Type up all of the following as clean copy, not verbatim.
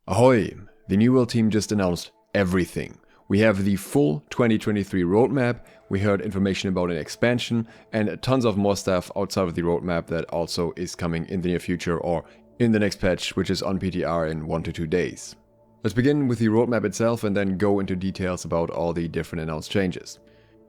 Ahoy! The New World team just announced everything. We have the full 2023 roadmap, we heard information about an expansion, and tons of more stuff outside of the roadmap that also is coming in the near future or in the next patch, which is on PTR in 1 to 2 days. Let's begin with the roadmap itself and then go into details about all the different announced changes.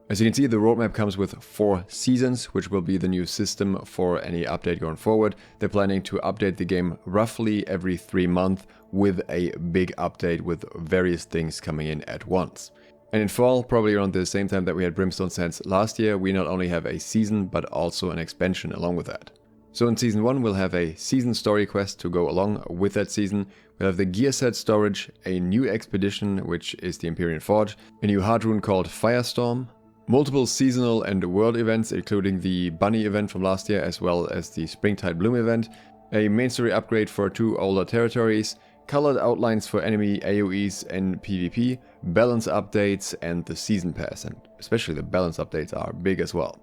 As you can see, the roadmap comes with 4 seasons, which will be the new system for any update going forward. They're planning to update the game roughly every 3 months with a big update with various things coming in at once. And in fall, probably around the same time that we had Brimstone Sands last year, we not only have a season but also an expansion along with that. So in Season 1 we'll have a season story quest to go along with that season. We'll have the gear set storage, a new expedition which is the Empyrean Forge, a new Heartrune called Fire Storm, multiple seasonal and world events including the Bunny event from last year as well as the Springtide Bloom event, a main story upgrade for 2 older territories, colored outlines for enemy AoEs and PvP, balance updates and the season pass, and especially the balance updates are big as well.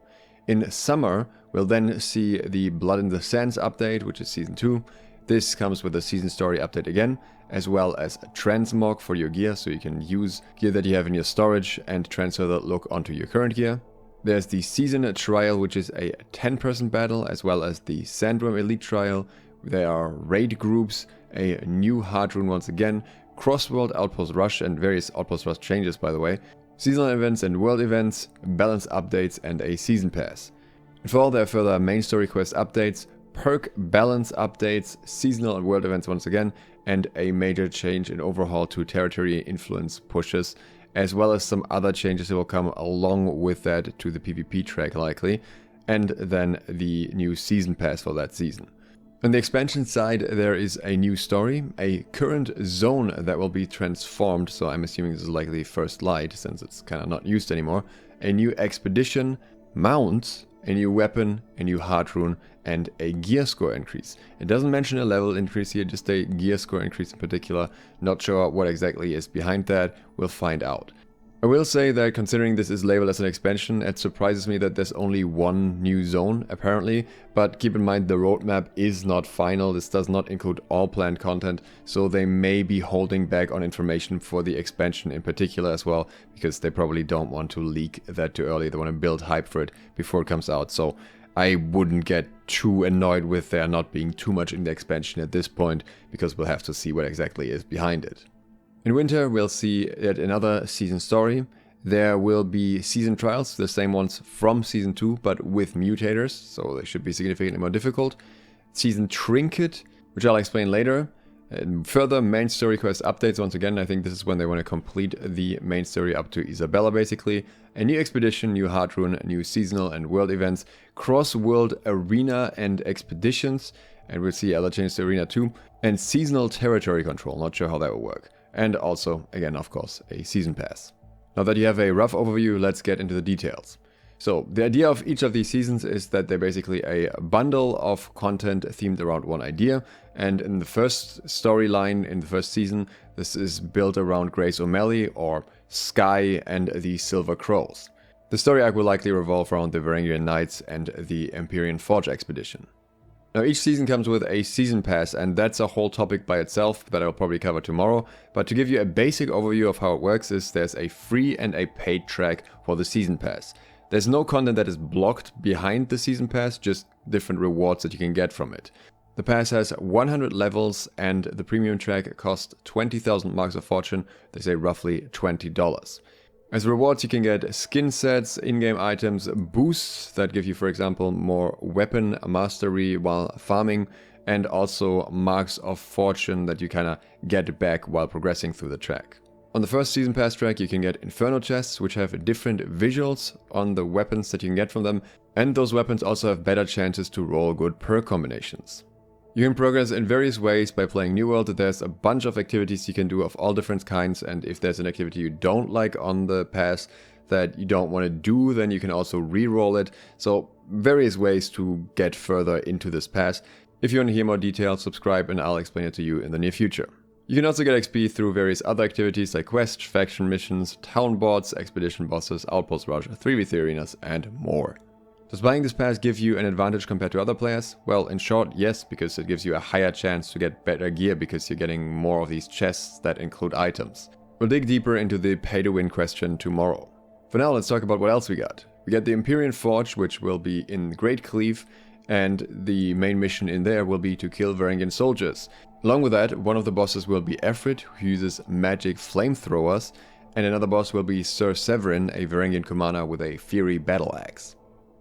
In summer we'll then see the Blood in the Sands update, which is Season 2. This comes with a season story update again, as well as a Transmog for your gear, so you can use gear that you have in your storage and transfer that look onto your current gear. There's the Season Trial, which is a 10-person battle, as well as the Sandworm Elite Trial. There are raid groups, a new Heartrune once again, World Outpost Rush and various Outpost Rush changes by the way, seasonal events and world events, balance updates and a season pass. In fall there are further main story quest updates, perk balance updates, seasonal and world events once again, and a major change in overhaul to territory influence pushes, as well as some other changes that will come along with that to the PvP track likely, and then the new season pass for that season. On the expansion side there is a new story, a current zone that will be transformed, so I'm assuming this is likely First Light since it's kind of not used anymore, a new expedition, mounts, a new weapon, a new Heartrune, and a gear score increase. It doesn't mention a level increase here, just a gear score increase in particular. Not sure what exactly is behind that, we'll find out. I will say that considering this is labeled as an expansion, it surprises me that there's only one new zone apparently, but keep in mind the roadmap is not final, this does not include all planned content, so they may be holding back on information for the expansion in particular as well, because they probably don't want to leak that too early, they want to build hype for it before it comes out, so I wouldn't get too annoyed with there not being too much in the expansion at this point, because we'll have to see what exactly is behind it. In winter we'll see yet another season story. There will be season trials, the same ones from Season 2 but with mutators, so they should be significantly more difficult. Season Trinket, which I'll explain later. And further main story quest updates, once again I think this is when they want to complete the main story up to Isabella basically. A new expedition, new Heartrune, new seasonal and world events, cross-world arena and expeditions, and we'll see other changes to arena too, and seasonal territory control, not sure how that will work. And also, again, of course, a season pass. Now that you have a rough overview, let's get into the details. So, the idea of each of these seasons is that they're basically a bundle of content themed around one idea. And in the first storyline, in the first season, this is built around Grace O'Malley or Sky and the Silver Crows. The story arc will likely revolve around the Varangian Knights and the Empyrean Forge Expedition. Now each season comes with a season pass, and that's a whole topic by itself that I'll probably cover tomorrow, but to give you a basic overview of how it works is there's a free and a paid track for the season pass. There's no content that is blocked behind the season pass, just different rewards that you can get from it. The pass has 100 levels and the premium track costs 20,000 marks of fortune, they say roughly $20. As rewards you can get skin sets, in-game items, boosts that give you for example more weapon mastery while farming, and also marks of fortune that you kinda get back while progressing through the track. On the first season pass track you can get inferno chests which have different visuals on the weapons that you can get from them, and those weapons also have better chances to roll good perk combinations. You can progress in various ways by playing New World. There's a bunch of activities you can do of all different kinds, and if there's an activity you don't like on the pass that you don't want to do, then you can also re-roll it. So various ways to get further into this pass. If you want to hear more details, subscribe and I'll explain it to you in the near future. You can also get XP through various other activities like quests, faction missions, town boards, expedition bosses, outpost rush, 3v3 arenas and more. Does buying this pass give you an advantage compared to other players? Well, in short, yes, because it gives you a higher chance to get better gear because you're getting more of these chests that include items. We'll dig deeper into the pay-to-win question tomorrow. For now, let's talk about what else we got. We got the Empyrean Forge, which will be in Great Cleave, and the main mission in there will be to kill Varangian soldiers. Along with that, one of the bosses will be Efrit, who uses magic flamethrowers, and another boss will be Sir Severin, a Varangian commander with a fiery battle axe.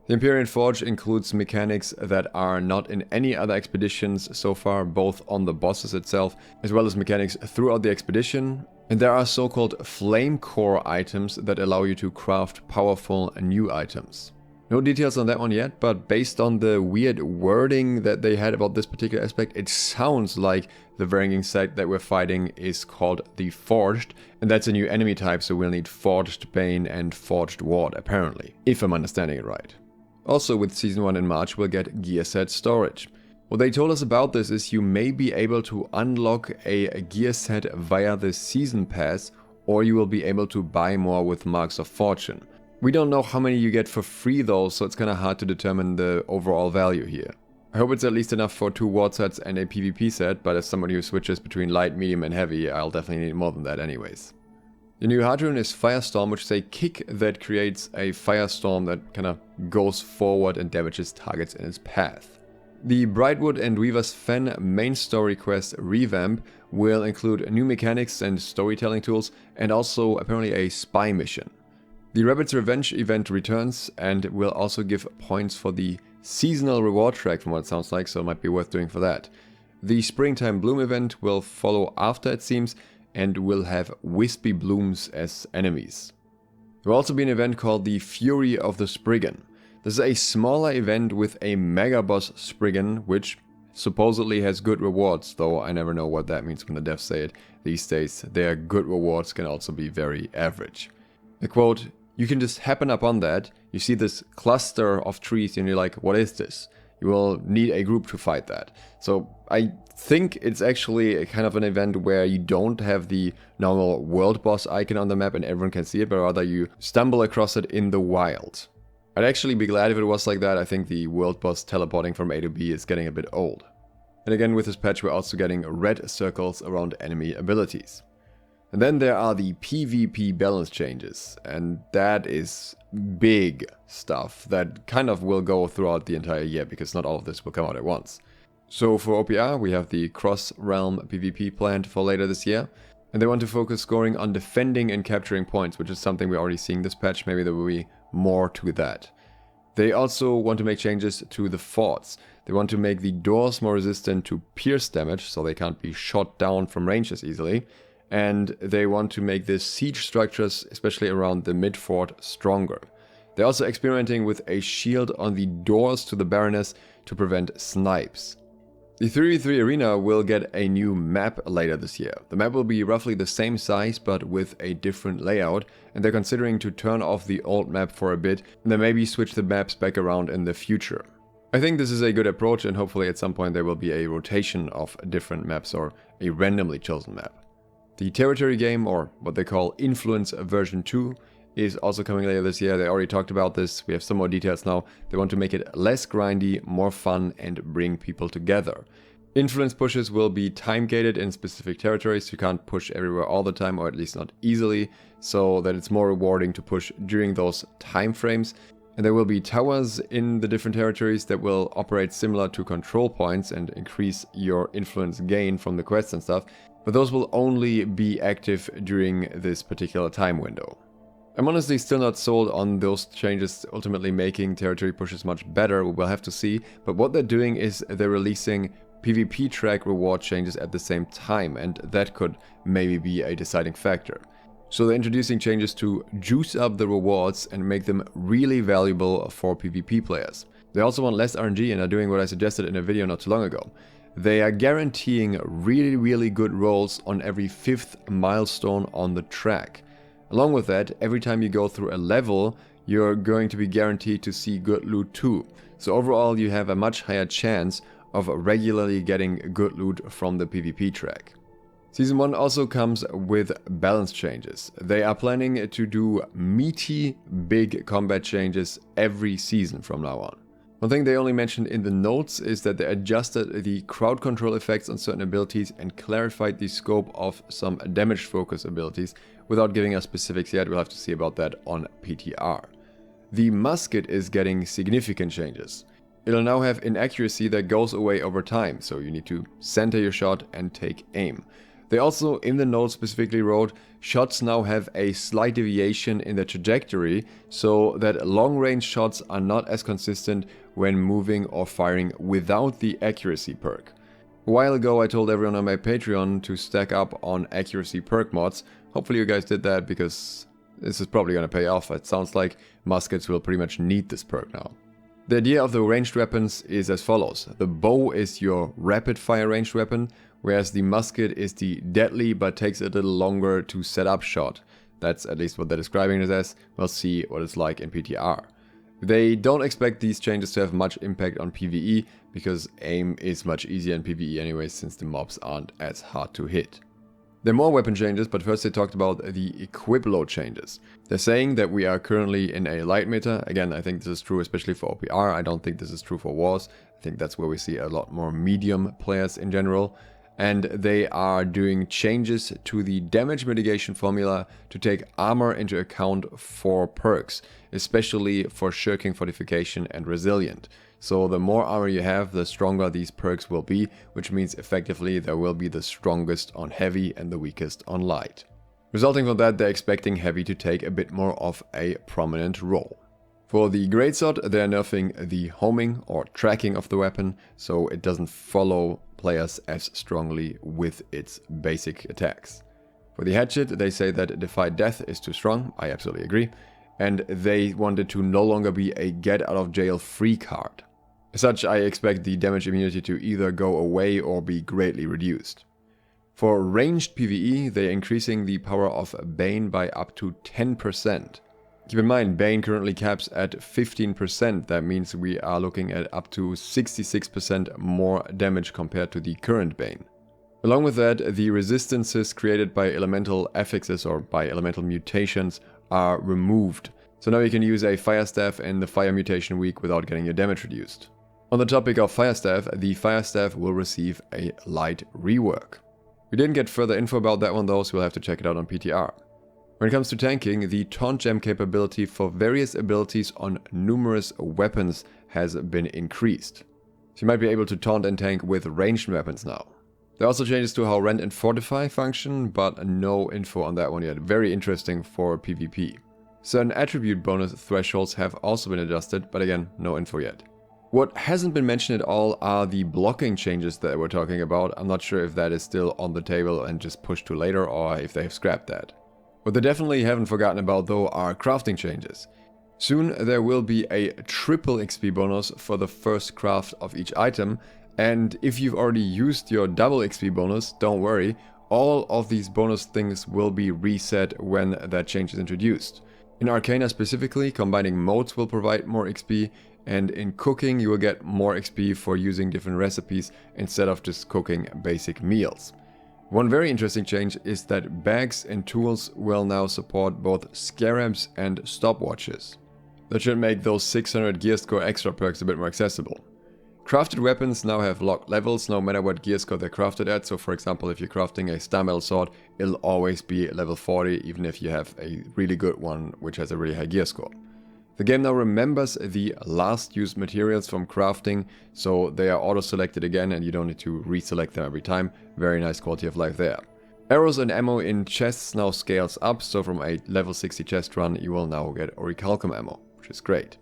The Empyrean Forge includes mechanics that are not in any other expeditions so far, both on the bosses itself, as well as mechanics throughout the expedition. And there are so-called flame core items that allow you to craft powerful new items. No details on that one yet, but based on the weird wording that they had about this particular aspect, it sounds like the Varangian sect that we're fighting is called the Forged, and that's a new enemy type, so we'll need Forged Bane and Forged Ward, apparently, if I'm understanding it right. Also, with Season 1 in March, we'll get gear set storage. What they told us about this is you may be able to unlock a gear set via the Season Pass, or you will be able to buy more with Marks of Fortune. We don't know how many you get for free though, so it's kinda hard to determine the overall value here. I hope it's at least enough for 2 ward sets and a PvP set, but as somebody who switches between light, medium and heavy, I'll definitely need more than that anyways. The new Heartrune is Fire Storm, which is a kick that creates a firestorm that kinda goes forward and damages targets in its path. The Brightwood and Weaver's Fen main story quest Revamp will include new mechanics and storytelling tools, and also apparently a spy mission. The Rabbit's Revenge event returns and will also give points for the seasonal reward track from what it sounds like, so it might be worth doing for that. The Springtime Bloom event will follow after it seems, and will have wispy blooms as enemies. There will also be an event called the Fury of the Spriggan. This is a smaller event with a mega boss Spriggan, which supposedly has good rewards, though I never know what that means when the devs say it. These days, their good rewards can also be very average. A quote, "You can just happen upon that, you see this cluster of trees and you're like, what is this? You will need a group to fight that." So I think it's actually a kind of an event where you don't have the normal world boss icon on the map and everyone can see it, but rather you stumble across it in the wild. I'd actually be glad if it was like that. I think the world boss teleporting from A to B is getting a bit old. And again, with this patch we're also getting red circles around enemy abilities. And then there are the PvP balance changes, and that is big stuff that kind of will go throughout the entire year because not all of this will come out at once. So for OPR, we have the cross-realm PvP planned for later this year, and they want to focus scoring on defending and capturing points, which is something we're already seeing this patch. Maybe there will be more to that. They also want to make changes to the forts. They want to make the doors more resistant to pierce damage, so they can't be shot down from range as easily. And they want to make the siege structures, especially around the mid-fort, stronger. They're also experimenting with a shield on the doors to the Baroness to prevent snipes. The 3v3 arena will get a new map later this year. The map will be roughly the same size but with a different layout, and they're considering to turn off the old map for a bit and then maybe switch the maps back around in the future. I think this is a good approach, and hopefully at some point there will be a rotation of different maps or a randomly chosen map. The territory game, or what they call Influence version 2, is also coming later this year. They already talked about this. We have some more details now. They want to make it less grindy, more fun, and bring people together. Influence pushes will be time-gated in specific territories. You can't push everywhere all the time, or at least not easily, so that it's more rewarding to push during those time frames. And there will be towers in the different territories that will operate similar to control points and increase your influence gain from the quests and stuff, but those will only be active during this particular time window. I'm honestly still not sold on those changes ultimately making territory pushes much better. We'll have to see, but what they're doing is they're releasing PvP track reward changes at the same time, and that could maybe be a deciding factor. So they're introducing changes to juice up the rewards and make them really valuable for PvP players. They also want less RNG and are doing what I suggested in a video not too long ago. They are guaranteeing really good rolls on every 5th milestone on the track. Along with that, every time you go through a level, you're going to be guaranteed to see good loot too. So overall, you have a much higher chance of regularly getting good loot from the PvP track. Season 1 also comes with balance changes. They are planning to do meaty, big combat changes every season from now on. One thing they only mentioned in the notes is that they adjusted the crowd control effects on certain abilities and clarified the scope of some damage focus abilities without giving us specifics yet. We'll have to see about that on PTR. The Musket is getting significant changes. It'll now have inaccuracy that goes away over time, so you need to center your shot and take aim. They also, in the notes, specifically wrote, shots now have a slight deviation in the trajectory, so that long-range shots are not as consistent when moving or firing without the accuracy perk. A while ago I told everyone on my Patreon to stack up on accuracy perk mods. Hopefully you guys did that, because this is probably going to pay off. It sounds like muskets will pretty much need this perk now. The idea of the ranged weapons is as follows. The bow is your rapid fire ranged weapon, whereas the musket is the deadly but takes a little longer to set up shot. That's at least what they're describing it as. We'll see what it's like in PTR. They don't expect these changes to have much impact on PvE, because aim is much easier in PvE anyway, since the mobs aren't as hard to hit. There are more weapon changes, but first they talked about the equip load changes. They're saying that we are currently in a light meta. Again, I think this is true especially for OPR. I don't think this is true for wars. I think that's where we see a lot more medium players in general. And they are doing changes to the damage mitigation formula to take armor into account for perks, especially for shirking, fortification and resilient. So the more armor you have, the stronger these perks will be, which means effectively they will be the strongest on heavy and the weakest on light. Resulting from that, they're expecting heavy to take a bit more of a prominent role. For the Greatsword, they're nerfing the homing or tracking of the weapon, so it doesn't follow players as strongly with its basic attacks. For the Hatchet, they say that Defy Death is too strong. I absolutely agree. And they want it to no longer be a get out of jail free card. As such, I expect the damage immunity to either go away or be greatly reduced. For ranged PvE, they're increasing the power of Bane by up to 10%. Keep in mind, Bane currently caps at 15%. That means we are looking at up to 66% more damage compared to the current Bane. Along with that, the resistances created by elemental affixes or by elemental mutations are removed. So now you can use a Fire Staff in the Fire Mutation week without getting your damage reduced. On the topic of Fire Staff, the Fire Staff will receive a light rework. We didn't get further info about that one though, so we'll have to check it out on PTR. When it comes to tanking, the taunt gem capability for various abilities on numerous weapons has been increased. So you might be able to taunt and tank with ranged weapons now. There are also changes to how Rend and Fortify function, but no info on that one yet. Very interesting for PvP. Certain attribute bonus thresholds have also been adjusted, but again, no info yet. What hasn't been mentioned at all are the blocking changes that we're talking about. I'm not sure if that is still on the table and just pushed to later, or if they've scrapped that. What they definitely haven't forgotten about though are crafting changes. Soon there will be a triple XP bonus for the first craft of each item, and if you've already used your double XP bonus, don't worry, all of these bonus things will be reset when that change is introduced. In Arcana specifically, combining modes will provide more XP, and in cooking you will get more XP for using different recipes instead of just cooking basic meals. One very interesting change is that bags and tools will now support both scarabs and stopwatches. That should make those 600 gear score extra perks a bit more accessible. Crafted weapons now have locked levels no matter what gear score they're crafted at, so for example if you're crafting a star metal sword, it'll always be level 40 even if you have a really good one which has a really high gear score. The game now remembers the last used materials from crafting, so they are auto-selected again and you don't need to reselect them every time. Very nice quality of life there. Arrows and ammo in chests now scales up, so from a level 60 chest run you will now get orichalcum ammo, which is great.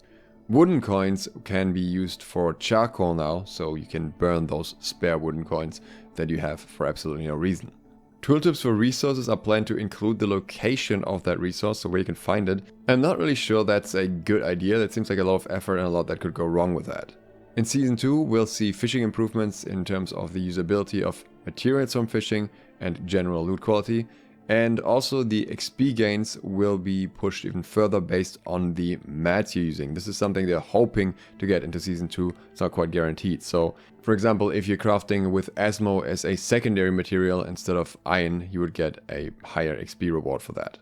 Wooden coins can be used for charcoal now, so you can burn those spare wooden coins that you have for absolutely no reason. Tooltips for resources are planned to include the location of that resource, so where you can find it. I'm not really sure that's a good idea. That seems like a lot of effort and a lot that could go wrong with that. In Season 2, we'll see fishing improvements in terms of the usability of materials from fishing and general loot quality. And also the XP gains will be pushed even further based on the mats you're using. This is something they're hoping to get into Season 2. It's not quite guaranteed. So, for example, if you're crafting with Asmo as a secondary material instead of iron, you would get a higher XP reward for that.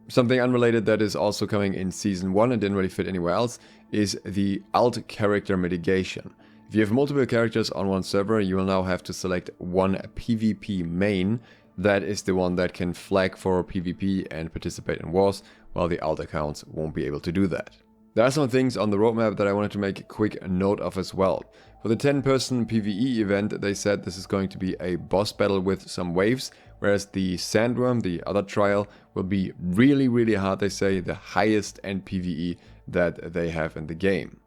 Something unrelated that is also coming in Season 1 and didn't really fit anywhere else is the alt character mitigation. If you have multiple characters on one server, you will now have to select one PvP main. That is the one that can flag for PvP and participate in wars, while the alt accounts won't be able to do that. There are some things on the roadmap that I wanted to make a quick note of as well. For the 10-person PvE event, they said this is going to be a boss battle with some waves, whereas the Sandworm, the other trial, will be really, really hard, they say, the highest end PvE that they have in the game.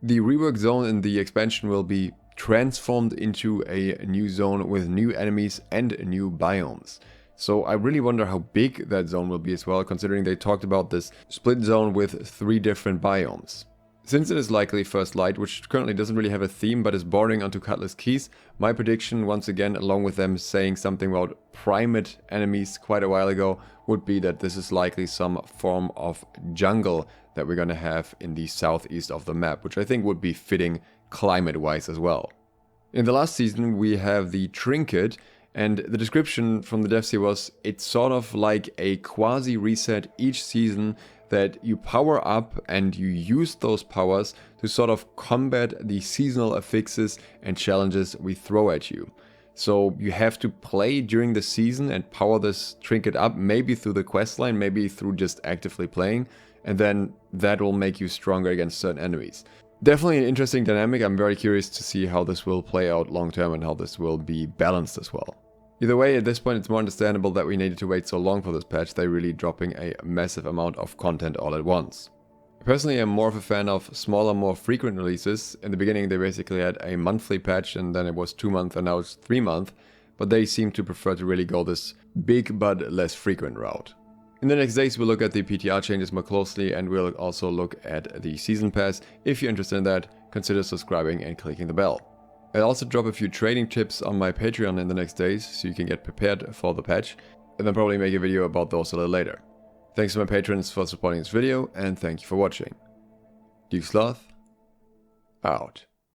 The rework zone in the expansion will be transformed into a new zone with new enemies and new biomes. So I really wonder how big that zone will be as well, considering they talked about this split zone with 3 different biomes. Since it is likely First Light, which currently doesn't really have a theme but is bordering onto Cutlass Keys, my prediction, once again, along with them saying something about primate enemies quite a while ago, would be that this is likely some form of jungle that we're gonna have in the southeast of the map, which I think would be fitting climate-wise as well. In the last season we have the Trinket, and the description from the devs here was it's sort of like a quasi-reset each season that you power up and you use those powers to sort of combat the seasonal affixes and challenges we throw at you. So you have to play during the season and power this Trinket up, maybe through the questline, maybe through just actively playing, and then that will make you stronger against certain enemies. Definitely an interesting dynamic. I'm very curious to see how this will play out long term and how this will be balanced as well. Either way, at this point it's more understandable that we needed to wait so long for this patch. They're really dropping a massive amount of content all at once. Personally, I'm more of a fan of smaller, more frequent releases. In the beginning they basically had a monthly patch and then it was 2 months and now it's 3 months. But they seem to prefer to really go this big but less frequent route. In the next days we'll look at the PTR changes more closely and we'll also look at the Season Pass. If you're interested in that, consider subscribing and clicking the bell. I'll also drop a few trading tips on my Patreon in the next days so you can get prepared for the patch, and then probably make a video about those a little later. Thanks to my patrons for supporting this video and thank you for watching. Duke Sloth, out.